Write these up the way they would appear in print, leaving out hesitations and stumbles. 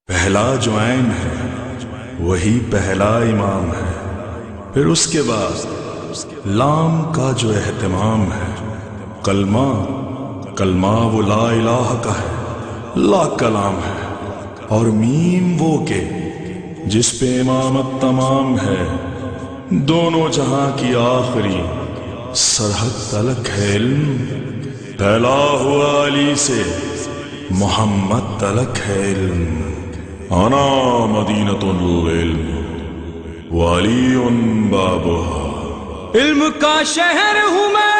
پہلا جو عین ہے وہی پہلا امام ہے، پھر اس کے بعد لام کا جو اہتمام ہے، کلمہ کلمہ وہ لا الہ کا ہے، لا کلام ہے، اور میم وہ کہ جس پہ امامت تمام ہے، دونوں جہاں کی آخری سرحد تلک ہے علم، پھیلا ہوا علی سے محمد تلک ہے علم، انا مدینۃ العلم وعلی بابها۔ علم کا شہر ہوں میں،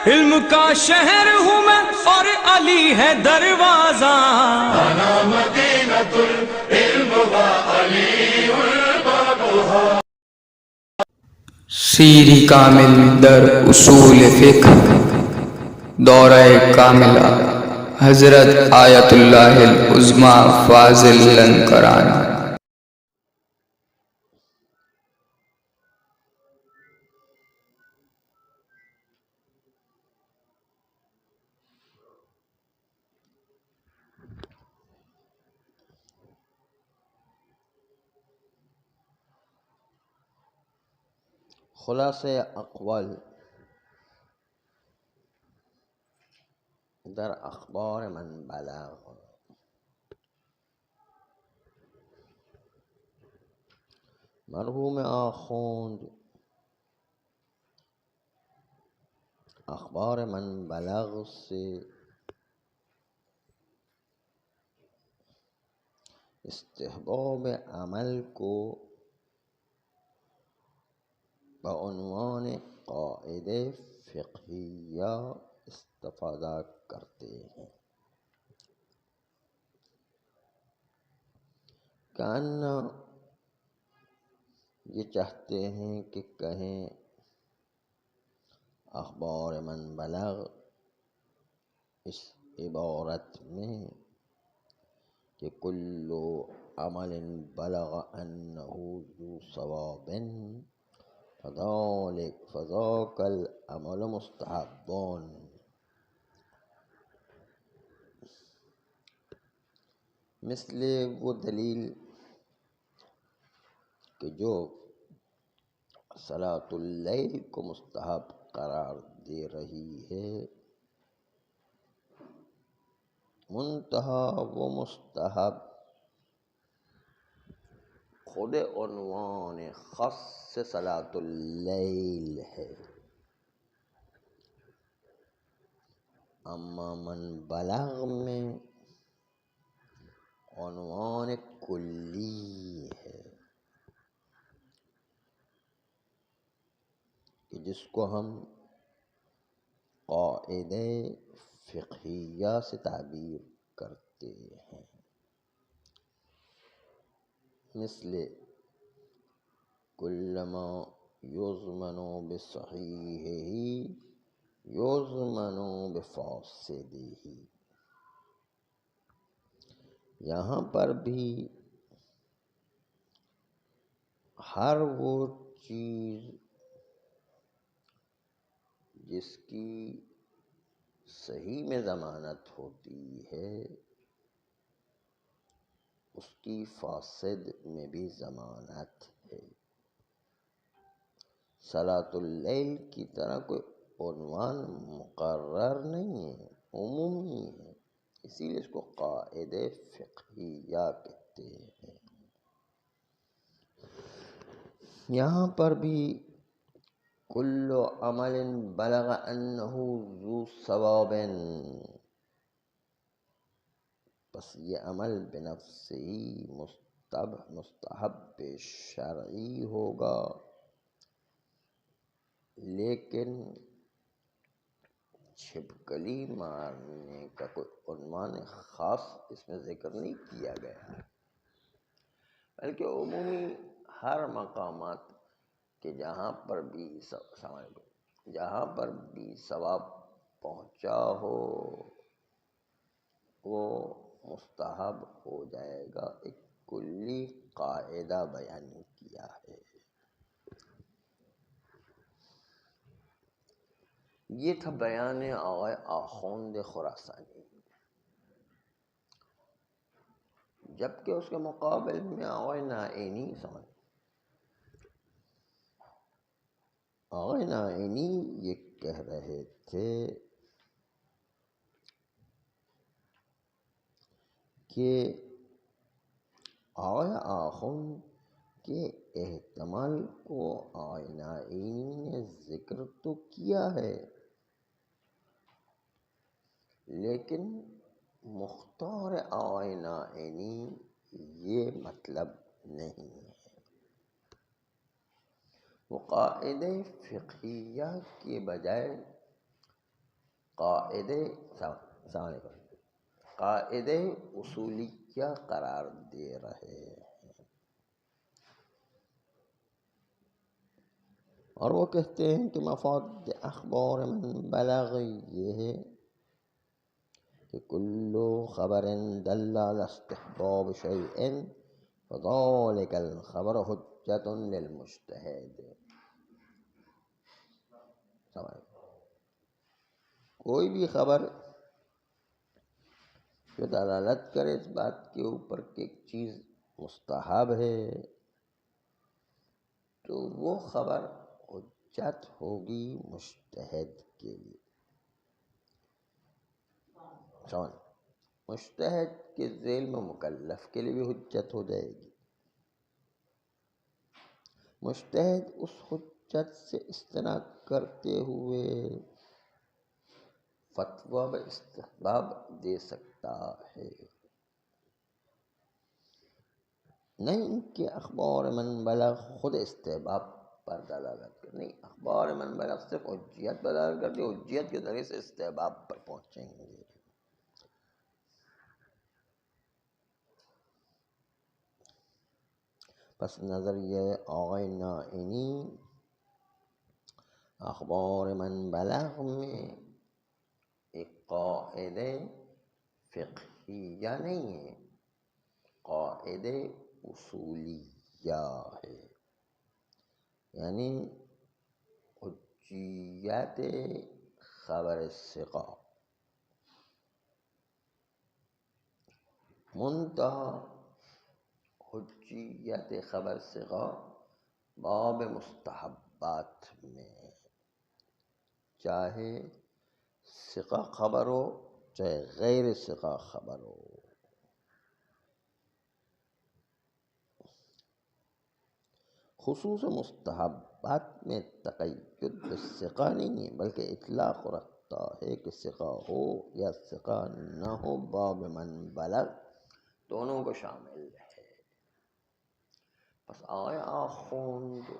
علم کا شہر ہوں میں، اور علی ہے دروازہ۔ انا مدینۃ العلم وعلی بابها۔ سیری کامل در اصول فقہ، دورہ کاملہ حضرت آیت اللہ العظمی فاضل لنکرانی۔ خلاصہ اقوال در اخبار من بلغ۔ مرحوم آخوند اخبار من بلغ سے استحباب عمل کو بعنوان قاعدہ فقہیہ استفادہ کرتے ہیں، کہنا یہ چاہتے ہیں کہ کہیں اخبار من بلغ اس عبارت میں کہ کل عمل بلغ انہ ذو ثواب فذاک العمل مستحبان، مثل وہ دلیل کہ جو صلاۃ اللیل کو مستحب قرار دے رہی ہے، منتہا وہ مستحب خود عنوان خاص صلاۃ اللیل ہے، اما من بلغ میں عنوان کلی ہے کہ جس کو ہم قاعدہ فقہیہ سے تعبیر کرتے ہیں، مثل کل ما یضمن بصحیحہ یضمن بفاسدہ۔ یہاں پر بھی ہر وہ چیز جس کی صحیح میں ضمانت ہوتی ہے، اس کی فاسد میں بھی ضمانت ہے۔ صلاۃ اللیل کی طرح کوئی عنوان مقرر نہیں ہے، عمومی ہے، اسی لیے اس کو قاعدہ فقہیہ کہتے ہیں۔ یہاں پر بھی کل عمل بلغ انہ ذو ثواب، بس یہ عمل بنفس ہی مستحب شرعی ہوگا، لیکن چھپکلی مارنے کا کوئی عنوان خاص اس میں ذکر نہیں کیا گیا ہے، بلکہ عمومی ہر مقامات کہ جہاں پر بھی ثواب پہنچا ہو وہ مستحب ہو جائے گا، ایک کلی قاعدہ بیان کیا ہے۔ یہ تھا بیان آقا آخوند خراسانی۔ جبکہ اس کے مقابل میں آغا نائینی یہ کہہ رہے تھے کہ آغا آخوند کے احتمال کو آغا نائینی نے ذکر تو کیا ہے، لیکن مختار آغا نائینی یہ مطلب نہیں ہے۔ وہ قاعدہ فقہیہ کے بجائے قاعدہ اصولیہ قرار دے رہے ہیں، اور وہ کہتے ہیں کہ مفاد اخبار من بلغ یہ ہے کہ کل خبر دل علی استحباب شیء فذلک الخبر حجۃ للمجتہد۔ کوئی بھی خبر جو دلالت کرے اس بات کے اوپر کہ ایک چیز مستحب ہے تو وہ خبر حجت ہوگی مجتہد کے لیے۔ مجتہد کے ذیل میں مکلف کے لیے بھی حجت ہو جائے گی۔ مجتہد اس حجت سے استناد کرتے ہوئے فتویٰ باستحباب دے سکتا ہے، نہیں کہ اخبار من بلغ خود استحباب پر دلالت کر، نہیں، اخبار من بلغ صرف حجیت پر دلالت کرتی، حجیت کے ذریعے سے استحباب پر پہنچیں گے۔ پس نظر یہ آغا نائینی اخبار من بلغ میں ایک قاعدہ فقہیہ نہیں ہے، قاعدہ اصولیہ ہے، یعنی حجیت خبر ثقہ، منتہا حجیت خبر ثقہ باب مستحبات میں، چاہے ثقہ خبر ہو چاہے غیر ثقہ خبر ہو۔ خصوص مستحبات میں تقید بالثقہ نہیں ہے، بلکہ اطلاق رکھتا ہے کہ ثقہ ہو یا ثقہ نہ ہو، باب من بلغ دونوں کو شامل ہے۔ بس آغا آخوند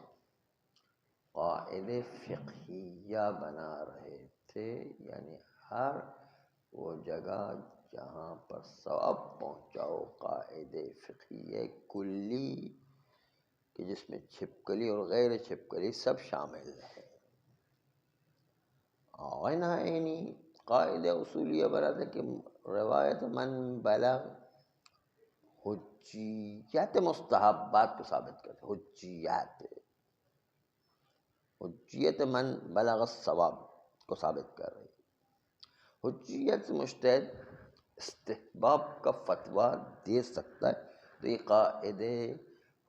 قاعدہ فقہیہ بنا رہے تھے، یعنی ہر وہ جگہ جہاں پر ثواب پہنچاؤ قاعدہ فقہیہ کلی کہ جس میں چھپکلی اور غیر چھپکلی سب شامل ہے۔ آغا نائینی قاعدہ اصولیہ بنا کہ روایت من بلغ حجیت مستحبات کو ثابت کرتے، حجیت من بلغ الصواب کو ثابت کر رہی، حجیت مجتہد استحباب کا فتویٰ دے سکتا ہے، تو یہ قاعدہ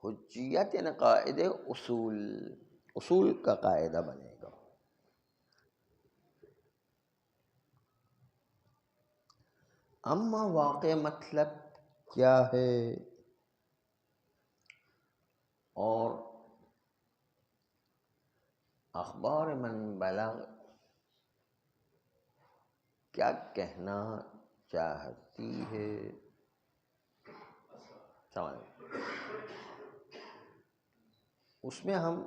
حجیت یعنی قاعدہ اصول کا قاعدہ بنے گا۔ اما واقع مطلب کیا ہے اور اخبار من بلغ کیا کہنا چاہتی ہے، اس میں ہم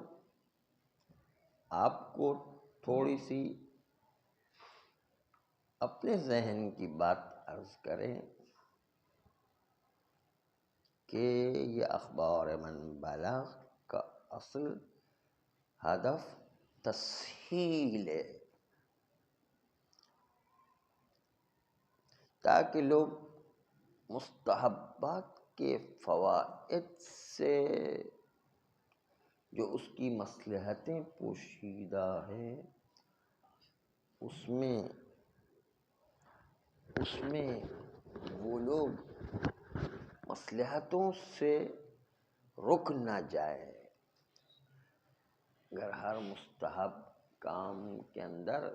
آپ کو تھوڑی سی اپنے ذہن کی بات عرض کریں کہ یہ اخبار من بلغ کا اصل ہدف تسہیل ہے، تاکہ لوگ مستحبات کے فوائد سے جو اس کی مصلحتیں پوشیدہ ہیں اس میں وہ لوگ مصلحتوں سے رک نہ جائے. اگر ہر مستحب کام کے اندر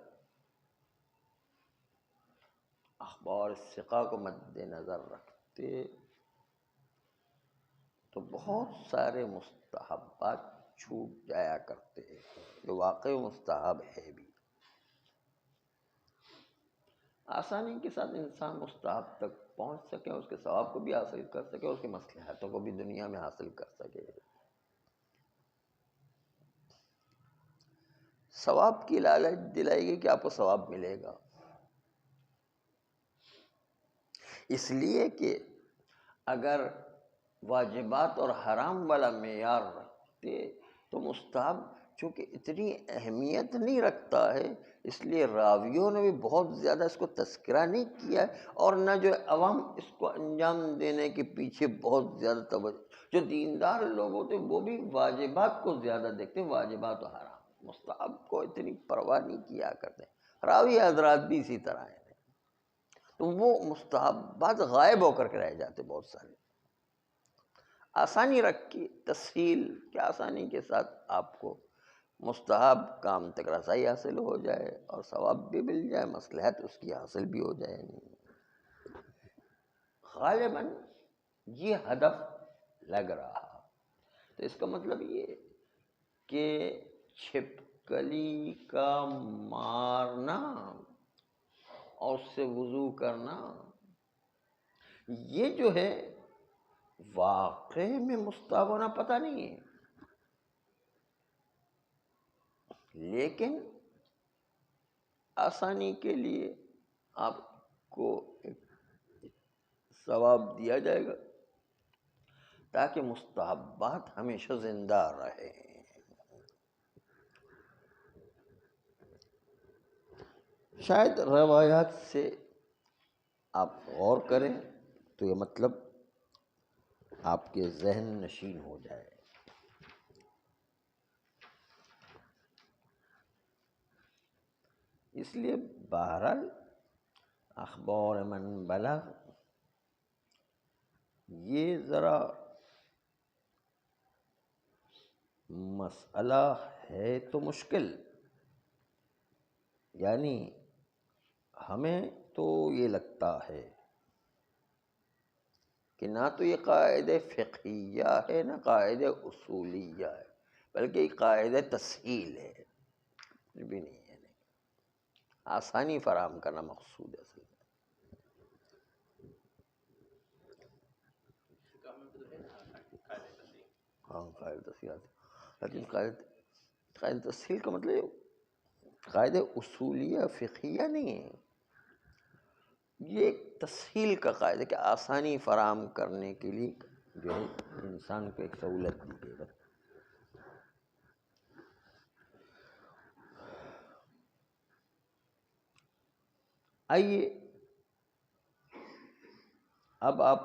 اخبار ثقہ کو مد نظر رکھتے تو بہت سارے مستحبات چھوٹ جایا کرتے ہیں جو واقعی مستحب ہے بھی. آسانی کے ساتھ انسان مستحب تک پہنچ سکے، اس کے ثواب کو بھی حاصل کر سکے، اس کی مصلحتوں کو بھی دنیا میں حاصل کر سکے. ثواب کی لالچ دلائے گی کہ آپ کو ثواب ملے گا، اس لیے کہ اگر واجبات اور حرام والا معیار رکھتے تو مستحب چونکہ اتنی اہمیت نہیں رکھتا ہے، اس لیے راویوں نے بھی بہت زیادہ اس کو تذکرہ نہیں کیا ہے، اور نہ جو عوام اس کو انجام دینے کے پیچھے بہت زیادہ توجہ. جو دیندار لوگ ہوتے وہ بھی واجبات کو زیادہ دیکھتے، واجبات و حرام، مستحب کو اتنی پرواہ نہیں کیا کرتے. راوی حضرات بھی اسی طرح ہیں، تو وہ مستحبات غائب ہو کر کے رہ جاتے بہت سارے. آسانی رکھ کے تسہیل کہ آسانی کے ساتھ آپ کو مستحب کام تک رسائی حاصل ہو جائے اور ثواب بھی مل جائے، مصلحت اس کی حاصل بھی ہو جائے. غالباً یہ ہدف لگ رہا، تو اس کا مطلب یہ کہ چھپکلی کا مارنا اور اس سے وضو کرنا یہ جو ہے واقعی میں مستحب ہونا پتہ نہیں ہے، لیکن آسانی کے لیے آپ کو ایک ثواب دیا جائے گا تاکہ مستحبات ہمیشہ زندہ رہیں. شاید روایات سے آپ غور کریں تو یہ مطلب آپ کے ذہن نشین ہو جائے. اس لیے بہرحال اخبار من بلغ یہ ذرا مسئلہ ہے تو مشکل، یعنی ہمیں تو یہ لگتا ہے کہ نہ تو یہ قاعدہ فقہیہ ہے نہ قاعدہ اصولیہ ہے، بلکہ یہ قاعدہ تسہیل ہے، کچھ بھی نہیں ہے. آسانی فراہم کرنا مقصود ہے اصل میں. ہاں قاعدہ تسہیل آتا ہے، لیکن قاعدہ تسہیل کا مطلب قاعدہ اصولیہ فقہیہ نہیں ہے، یہ ایک تسہیل کا قاعدہ کہ آسانی فراہم کرنے کے لیے جو ہے انسان کو ایک سہولت دی گئی. بس آئیے اب آپ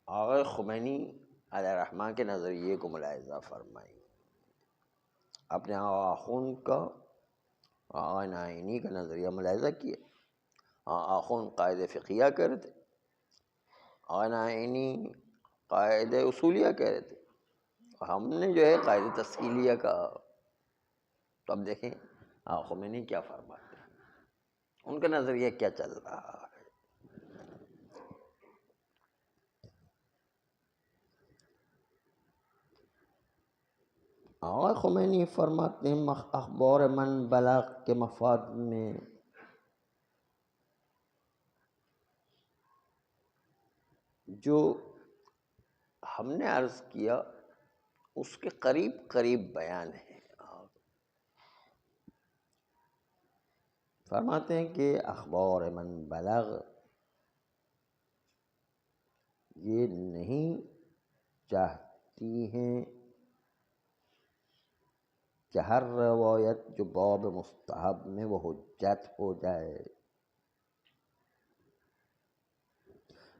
آقا خمینی علیہ الرحمہ کے نظریے کو ملاحظہ فرمائیں. اپنے آقا خون کا، آقا نعینی کا نظریہ ملاحظہ کیا. آقا خون قاعدہ فقہیہ کہہ رہے تھے، آقا نعینی قاعدہ اصولیہ کہہ رہے تھے، ہم نے جو ہے قاعدہ تسہیلیہ کہا. تو اب دیکھیں آقا خمینی کیا فرماتے ہیں، ان کا نظریہ کیا چل رہا ہے. آقا خمینی فرماتے ہیں اخبار من بلغ کے مفاد میں جو ہم نے عرض کیا اس کے قریب قریب بیان ہے. فرماتے ہیں کہ اخبار من بلغ یہ نہیں چاہتی ہیں کہ ہر روایت جو باب مستحب میں وہ حجت ہو جائے.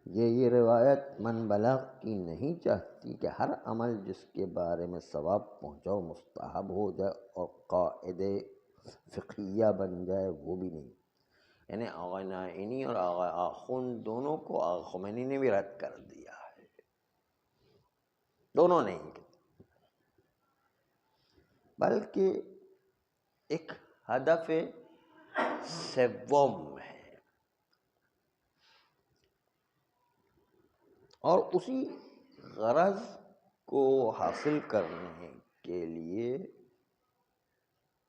یہ روایت من بلغ کی نہیں چاہتی کہ ہر عمل جس کے بارے میں ثواب پہنچاؤ مستحب ہو جائے اور قاعدہ فقہیہ بن جائے، وہ بھی نہیں. یعنی آقا نائینی اور آقا آخوند دونوں کو آقا خمینی نے بھی رد کر دیا ہے، دونوں نہیں، بلکہ ایک ہدف سوم ہے، اور اسی غرض کو حاصل کرنے کے لیے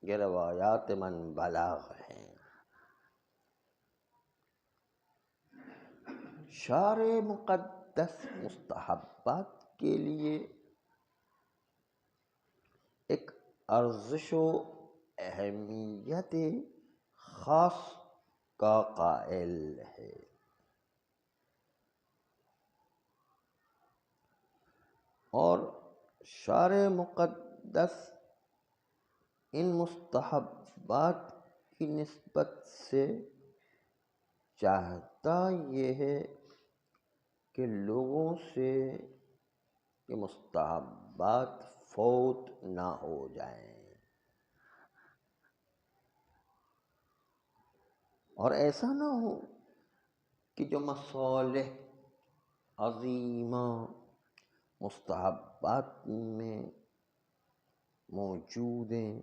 یہ روایات من بلاغ ہیں۔ شارع مقدس مستحبات کے لیے ایک ارزش و اہمیت خاص کا قائل ہے، اور شارع مقدس ان مستحبات کی نسبت سے چاہتا یہ ہے کہ لوگوں سے یہ مستحبات فوت نہ ہو جائیں، اور ایسا نہ ہو کہ جو مصالح عظیمہ مستحبات میں موجود ہیں،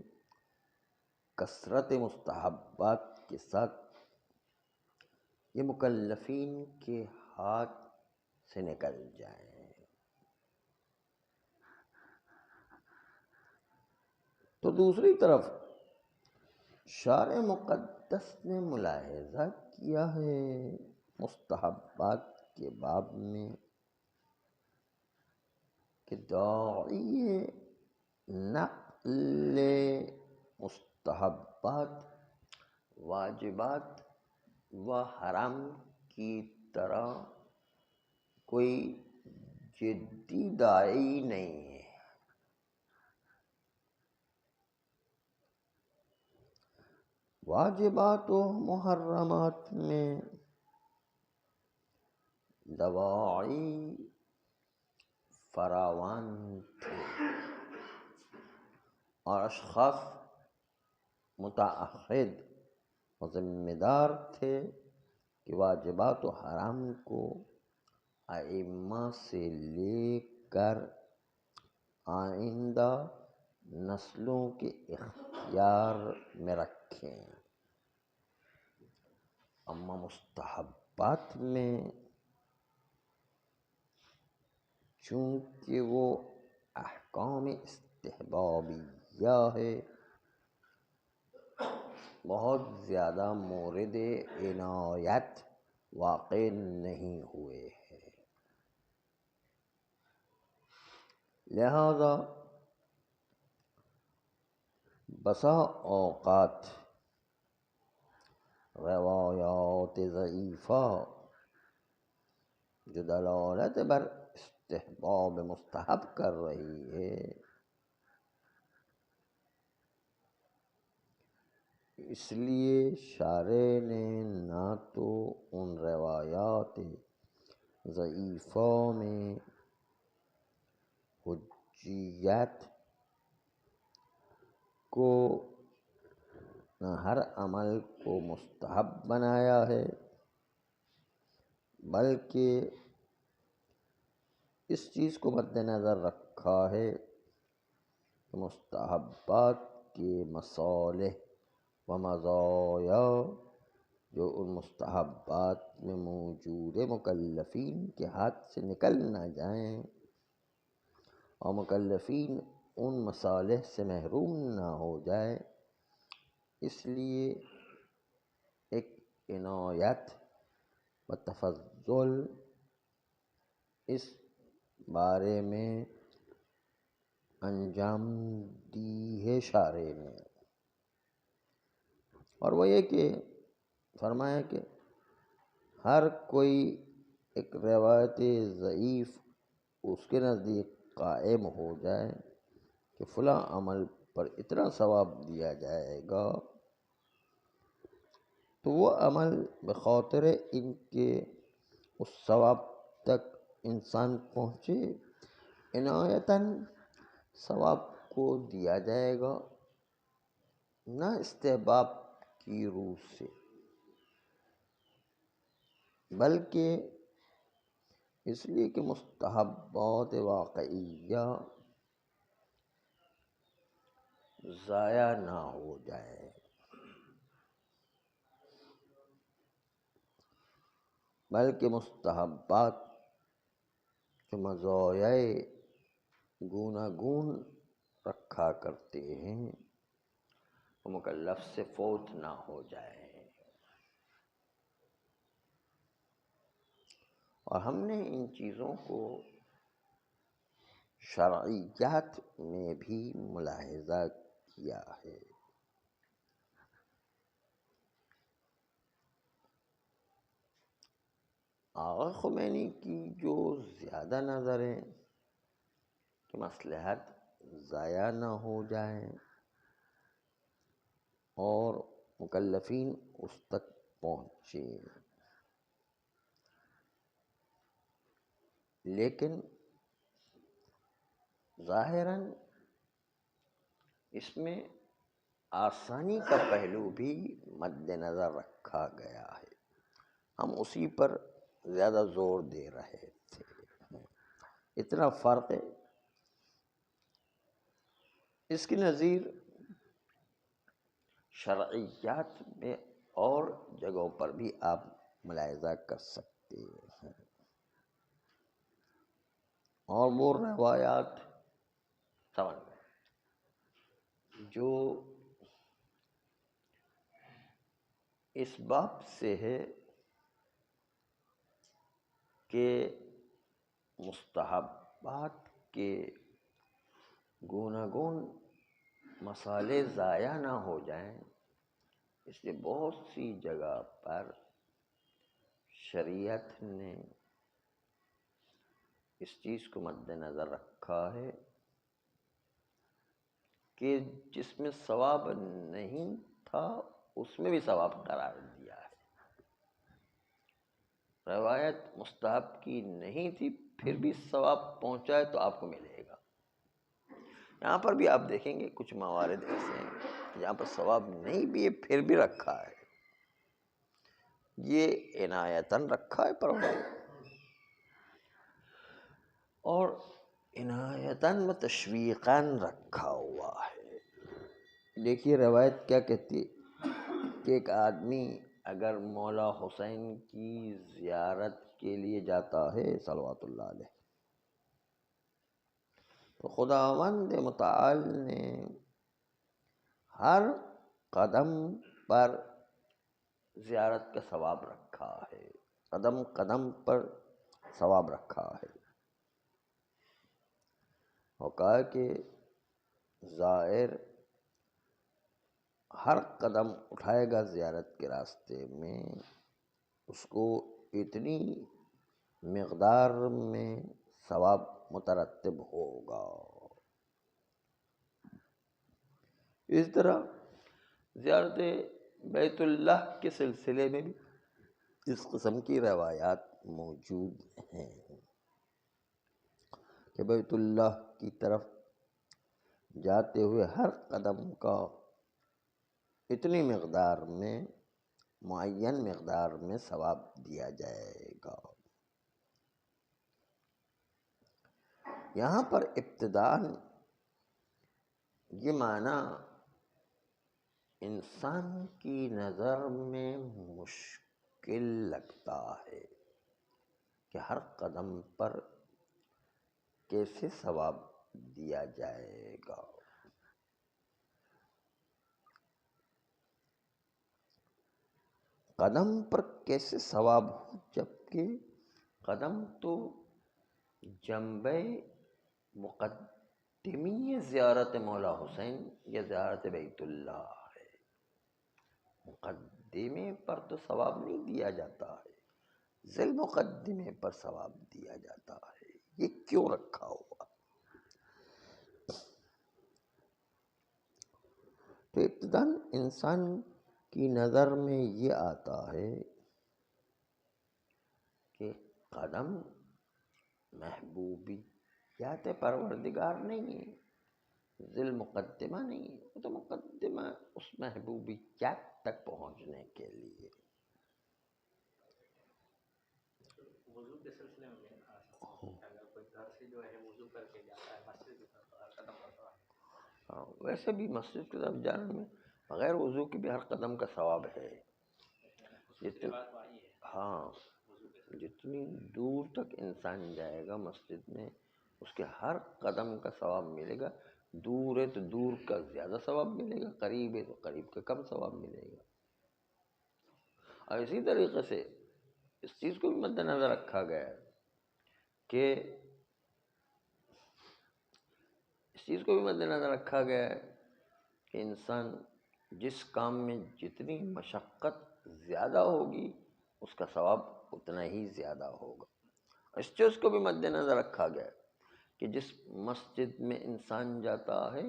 کثرت مستحبات کے ساتھ یہ مکلفین کے ہاتھ سے نکل جائیں۔ تو دوسری طرف شارع مقدس نے ملاحظہ کیا ہے مستحبات کے باب میں کہ داعی نقل مستحبات واجبات و حرام کی طرح کوئی جدی داعی نہیں ہے، واجبات و محرمات میں دواعی فراوان تھے، اور اشخاص متعہد و ذمہ دار تھے کہ واجبات و حرام کو ائمہ سے لے کر آئندہ نسلوں کے اختیار میں رکھیں، اما مستحبات میں چونکہ وہ احکام استحبابیہ ہے، بہت زیادہ مورد عنایت واقع نہیں ہوئے ہیں، لہذا بسا اوقات روایات ضعیفہ جو دلالت بر استحباب مستحب کر رہی ہے، اس لیے شارع نے نہ تو ان روایات ضعیفہ میں حجیت کو نہ ہر عمل کو مستحب بنایا ہے، بلکہ اس چیز کو مد نظر رکھا ہے کہ مستحبات کے مصالح و مزایا جو ان مستحبات میں موجود مکلفین کے ہاتھ سے نکل نہ جائیں اور مکلفین ان مصالح سے محروم نہ ہو جائے، اس لیے ایک عنایت و تفضل اس بارے میں انجام دی ہے شارع نے، اور وہ یہ کہ فرمایا کہ ہر کوئی ایک روایت ضعیف اس کے نزدیک قائم ہو جائے کہ فلاں عمل پر اتنا ثواب دیا جائے گا، تو وہ عمل بخاطر ان کے اس ثواب تک انسان پہنچے عنایتاً ثواب کو دیا جائے گا، نہ استحباب کی روح سے، بلکہ اس لیے کہ مستحبات واقعیہ ضائع نہ ہو جائے، بلکہ مستحبات جو مزایاء گوناگون رکھا کرتے ہیں وہ مکلف سے فوت نہ ہو جائے۔ اور ہم نے ان چیزوں کو شرعیات میں بھی ملاحظہ کیا ہے۔ آقا خمینی کی جو زیادہ نظر ہے کہ مصلحت ضائع نہ ہو جائے اور مکلفین اس تک پہنچے، لیکن ظاہراً اس میں آسانی کا پہلو بھی مد نظر رکھا گیا ہے، ہم اسی پر زیادہ زور دے رہے تھے۔ اتنا فرق ہے، اس کی نظیر شرعیات میں اور جگہوں پر بھی آپ ملاحظہ کر سکتے ہیں، اور وہ روایات سمجھ میں جو اس باب سے ہے کہ مستحبات کے گوناگون مسالے ضائع نہ ہو جائیں، اس لیے بہت سی جگہ پر شریعت نے اس چیز کو مد نظر رکھا ہے کہ جس میں ثواب نہیں تھا اس میں بھی ثواب قرار دیا ہے۔ روایت مستحب کی نہیں تھی پھر بھی ثواب پہنچائے تو آپ کو ملے گا۔ یہاں پر بھی آپ دیکھیں گے کچھ موارد ایسے ہیں جہاں پر ثواب نہیں بھی ہے پھر بھی رکھا ہے، یہ عنایتاً رکھا ہے پروردگار، اور عنایتاً و تشویقاً رکھا ہوا ہے۔ دیکھیے روایت کیا کہتی ہے کہ ایک آدمی اگر مولا حسین کی زیارت کے لیے جاتا ہے صلوات اللہ علیہ، تو خداوند متعال نے ہر قدم پر زیارت کا ثواب رکھا ہے، قدم قدم پر ثواب رکھا ہے، اور کہا کہ زائر ہر قدم اٹھائے گا زیارت کے راستے میں اس کو اتنی مقدار میں ثواب مترتب ہوگا۔ اس طرح زیارت بیت اللہ کے سلسلے میں بھی اس قسم کی روایات موجود ہیں کہ بیت اللہ کی طرف جاتے ہوئے ہر قدم کا اتنی مقدار میں معین مقدار میں ثواب دیا جائے گا۔ یہاں پر ابتداءً یہ معنی انسان کی نظر میں مشکل لگتا ہے کہ ہر قدم پر کیسے ثواب دیا جائے گا۔ قدم پر کیسے ثواب ہو، جبکہ قدم تو جنبے مقدمی زیارت مولا حسین یا زیارت بیت اللہ ہے، مقدمے پر تو ثواب نہیں دیا جاتا ہے، ذیل مقدمے پر ثواب دیا جاتا ہے۔ یہ کیوں رکھا ہوا؟ تو ابتداً انسان کی نظر میں یہ آتا ہے کہ قدم محبوبیت پروردگار نہیں ہے، ذیل مقدمہ نہیں ہے، وہ تو مقدمہ اس محبوبیت تک پہنچنے کے لیے۔ وضو کے سلسلے میں اگر کوئی گھر سے جو ہے وضو کر کے جاتا ہے مسجد کی طرف ہر قدم پر ہاں ویسے بھی مسجد کی طرف جانے میں بغیر وضو کے بھی ہر قدم کا ثواب ہے. ہاں جتنی دور تک انسان جائے گا مسجد میں اس کے ہر قدم کا ثواب ملے گا. دور ہے تو دور کا زیادہ ثواب ملے گا، قریب ہے تو قریب کا کم ثواب ملے گا. اور اسی طریقے سے اس چیز کو بھی مد نظر رکھا گیا ہے کہ انسان جس کام میں جتنی مشقت زیادہ ہوگی اس کا ثواب اتنا ہی زیادہ ہوگا. اس چیز کو بھی مد نظر رکھا گیا ہے کہ جس مسجد میں انسان جاتا ہے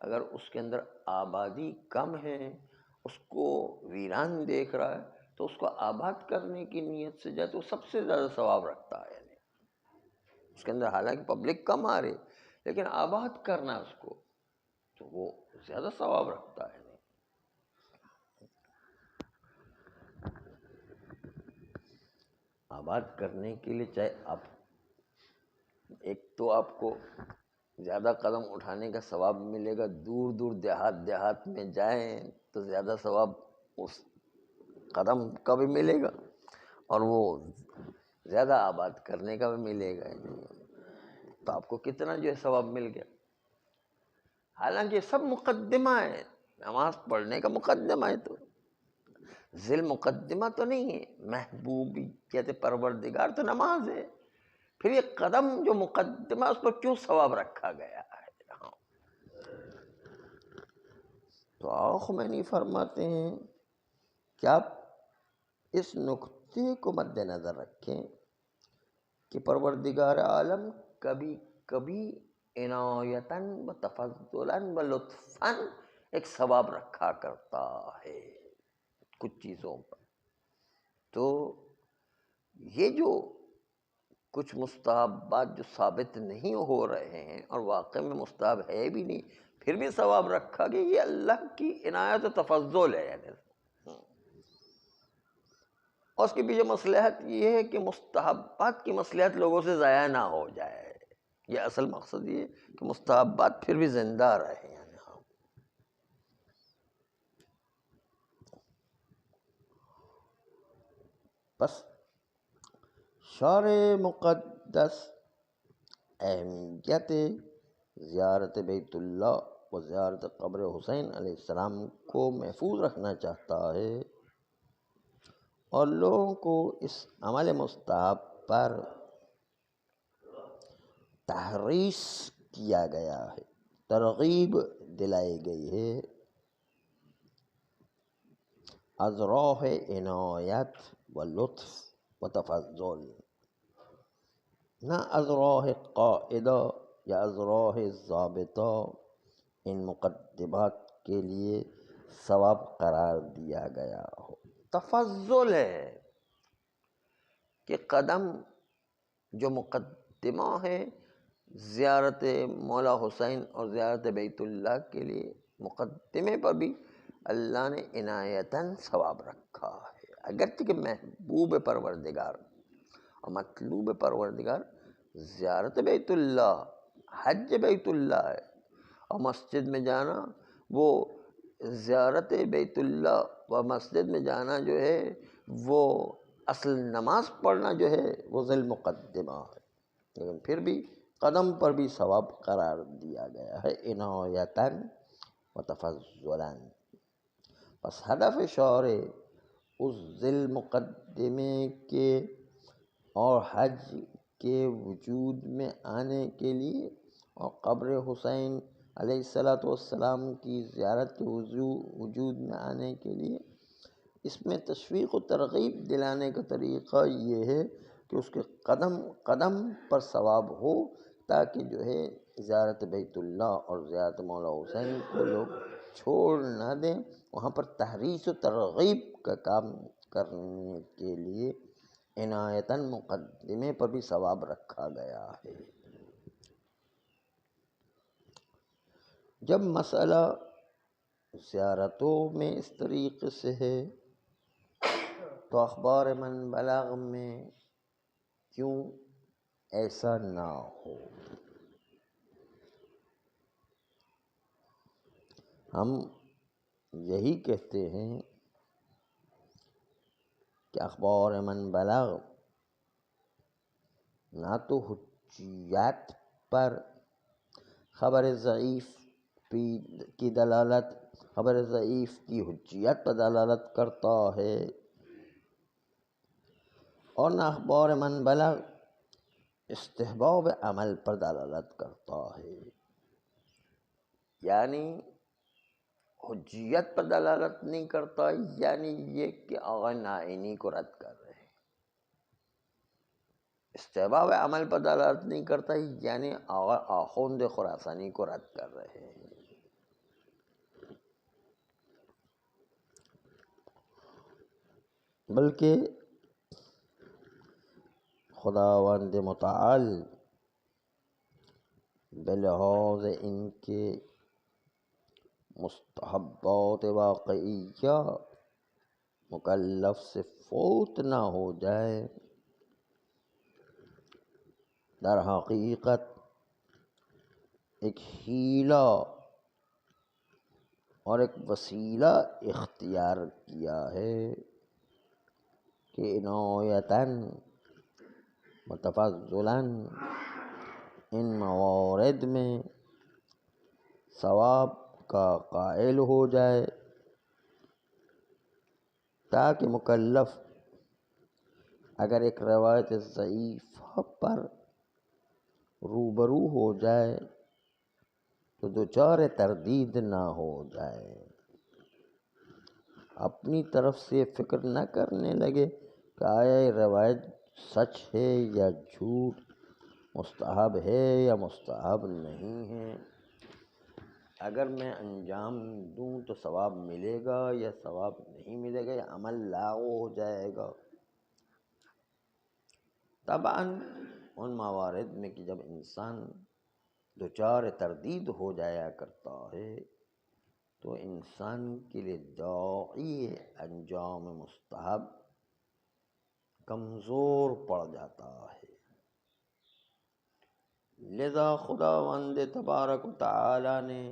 اگر اس کے اندر آبادی کم ہے، اس کو ویران دیکھ رہا ہے تو اس کو آباد کرنے کی نیت سے جائے تو سب سے زیادہ ثواب رکھتا ہے. یعنی اس کے اندر حالانکہ پبلک کم آ رہی لیکن آباد کرنا اس کو تو وہ زیادہ ثواب رکھتا ہے. آباد کرنے کے لیے چاہے آپ ایک تو آپ کو زیادہ قدم اٹھانے کا ثواب ملے گا، دور دور دیہات میں جائیں تو زیادہ ثواب اس قدم کا بھی ملے گا اور وہ زیادہ آباد کرنے کا بھی ملے گا. تو آپ کو کتنا جو ہے ثواب مل گیا. حالانکہ یہ سب مقدمہ ہے، نماز پڑھنے کا مقدمہ ہے، تو ذیل مقدمہ تو نہیں ہے. محبوبیت پروردگار تو نماز ہے، پھر یہ قدم جو مقدمہ اس پر کیوں ثواب رکھا گیا ہے. تو آقا خمینی فرماتے ہیں کہ آپ اس نکتے کو مد نظر رکھیں کہ پروردگار عالم کبھی کبھی عنایتاً و تفضلاً و لطفاً ایک ثواب رکھا کرتا ہے کچھ چیزوں پر. تو یہ جو کچھ مستحبات جو ثابت نہیں ہو رہے ہیں اور واقع میں مستحب ہے بھی نہیں پھر بھی ثواب رکھا گیا، یہ اللہ کی عنایت و تفضل ہے. اور اس کے پیچھے مصلحت یہ ہے کہ مستحبات کی مصلحت لوگوں سے ضائع نہ ہو جائے. یہ اصل مقصد یہ ہے کہ مستحبات پھر بھی زندہ رہیں. بس شعر مقدس اہمیت زیارت بیت اللہ و زیارت قبر حسین علیہ السلام کو محفوظ رکھنا چاہتا ہے اور لوگوں کو اس عمل مستحب پر تحریص کیا گیا ہے، ترغیب دلائی گئی ہے. از راہ عنایت و لطف و تفضل، نہ از راہ قاعدہ یا از راہ ضابطہ ان مقدمات کے لیے ثواب قرار دیا گیا ہو. تفضل ہے کہ قدم جو مقدمہ ہے زیارت مولا حسین اور زیارت بیت اللہ کے لیے مقدمے پر بھی اللہ نے عنایتاً ثواب رکھا ہے. اگرچہ کہ محبوب پروردگار اور مطلوب پروردگار زیارت بیت اللہ، حج بیت اللہ ہے، اور مسجد میں جانا وہ زیارت بیت اللہ و مسجد میں جانا جو ہے وہ اصل نماز پڑھنا جو ہے وہ ذیل مقدمہ ہے، لیکن پھر بھی قدم پر بھی ثواب قرار دیا گیا ہے عنایتاً و تفضلاً. بس ہدف شعر اس ذیل مقدمے کے اور حج کے وجود میں آنے کے لیے اور قبر حسین علیہ السلام کی زیارت کے وجود میں آنے کے لیے اس میں تشویق و ترغیب دلانے کا طریقہ یہ ہے کہ اس کے قدم قدم پر ثواب ہو، تاکہ جو ہے زیارت بیت اللہ اور زیارت مولا حسین کو لوگ چھوڑ نہ دیں. وہاں پر تحریص و ترغیب کا کام کرنے کے لیے عنایتاً مقدمے پر بھی ثواب رکھا گیا ہے. جب مسئلہ زیارتوں میں اس طریقے سے ہے تو اخبار من بلغ میں کیوں ایسا نہ ہو؟ ہم یہی کہتے ہیں کہ اخبار من بلغ نہ تو حجیات پر خبر ضعیف کی دلالت، خبر ضعیف کی حجیت پر دلالت کرتا ہے، اور نہ اخبار من بلغ استحباب عمل پر دلالت کرتا ہے۔ یعنی حجیت پر دلالت نہیں کرتا، یعنی یہ کہ آغا نائینی کو رد کر رہے ہیں۔ استحباب عمل پر دلالت نہیں کرتا، یعنی آغا آخوند خراسانی کو رد کر رہے ہیں۔ بلکہ خداوند متعال بلحاظ ان کے مستحبات واقعیہ مکلف سے فوت نہ ہو جائے، در حقیقت ایک حیلہ اور ایک وسیلہ اختیار کیا ہے کہ عنایتاً متفضلاً ان موارد میں ثواب کا قائل ہو جائے، تاکہ مکلف اگر ایک روایت ضعیفہ پر روبرو ہو جائے تو دچار تردید نہ ہو جائے، اپنی طرف سے فکر نہ کرنے لگے کہ آیا یہ روایت سچ ہے یا جھوٹ، مستحب ہے یا مستحب نہیں ہے، اگر میں انجام دوں تو ثواب ملے گا یا ثواب نہیں ملے گا، یا عمل لاغو ہو جائے گا۔ طبعاً ان موارد میں کہ جب انسان دچار تردید ہو جایا کرتا ہے تو انسان کے لیے داعی انجام مستحب کمزور پڑ جاتا ہے۔ لذا خداوند تبارک و تعالی نے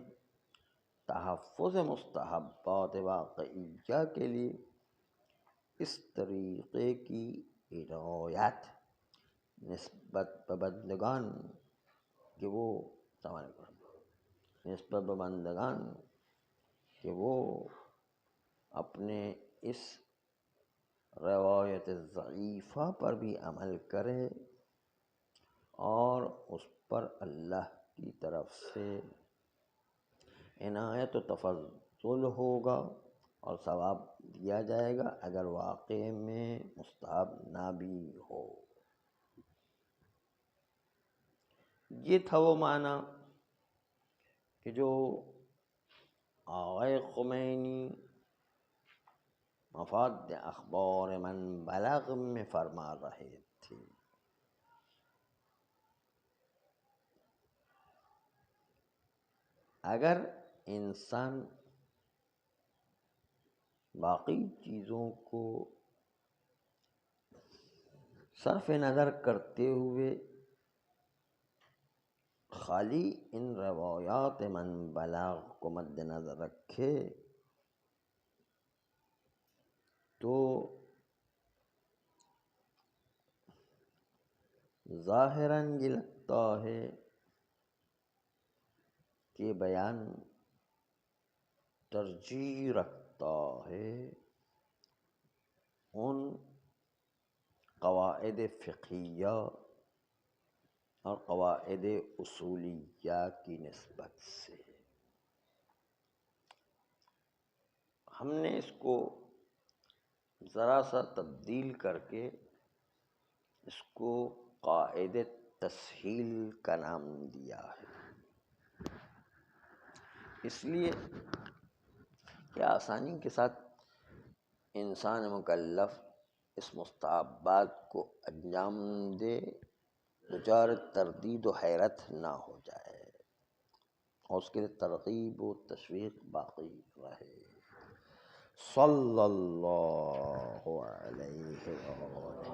تحفظ مستحبات واقعیہ کے لیے اس طریقے کی عنایت نسبت بندگان کہ وہ اپنے اس روایت ضعیفہ پر بھی عمل کرے اور اس پر اللہ کی طرف سے عنایت و تفضل ہوگا اور ثواب دیا جائے گا، اگر واقع میں مستحب نہ بھی ہو۔ یہ تھا وہ معنی کہ جو آقا خمینی مفاد اخبار من بلغ میں فرما رہے تھے۔ اگر انسان باقی چیزوں کو صرف نظر کرتے ہوئے خالی ان روایات من بلغ کو مد نظر رکھے تو ظاہراً یہ لگتا ہے کہ بیان ترجیح رکھتا ہے ان قواعد فقہیہ اور قواعد اصولیہ کی نسبت سے۔ ہم نے اس کو ذرا سا تبدیل کر کے اس کو قاعدہ تسہیل کا نام دیا ہے، اس لیے کہ آسانی کے ساتھ انسان مکلف اس مستحبات کو انجام دے، دچار تردید و حیرت نہ ہو جائے اور اس کے لیے ترغیب و تشویق باقی رہے۔ صلی اللہ علیہ وسلم۔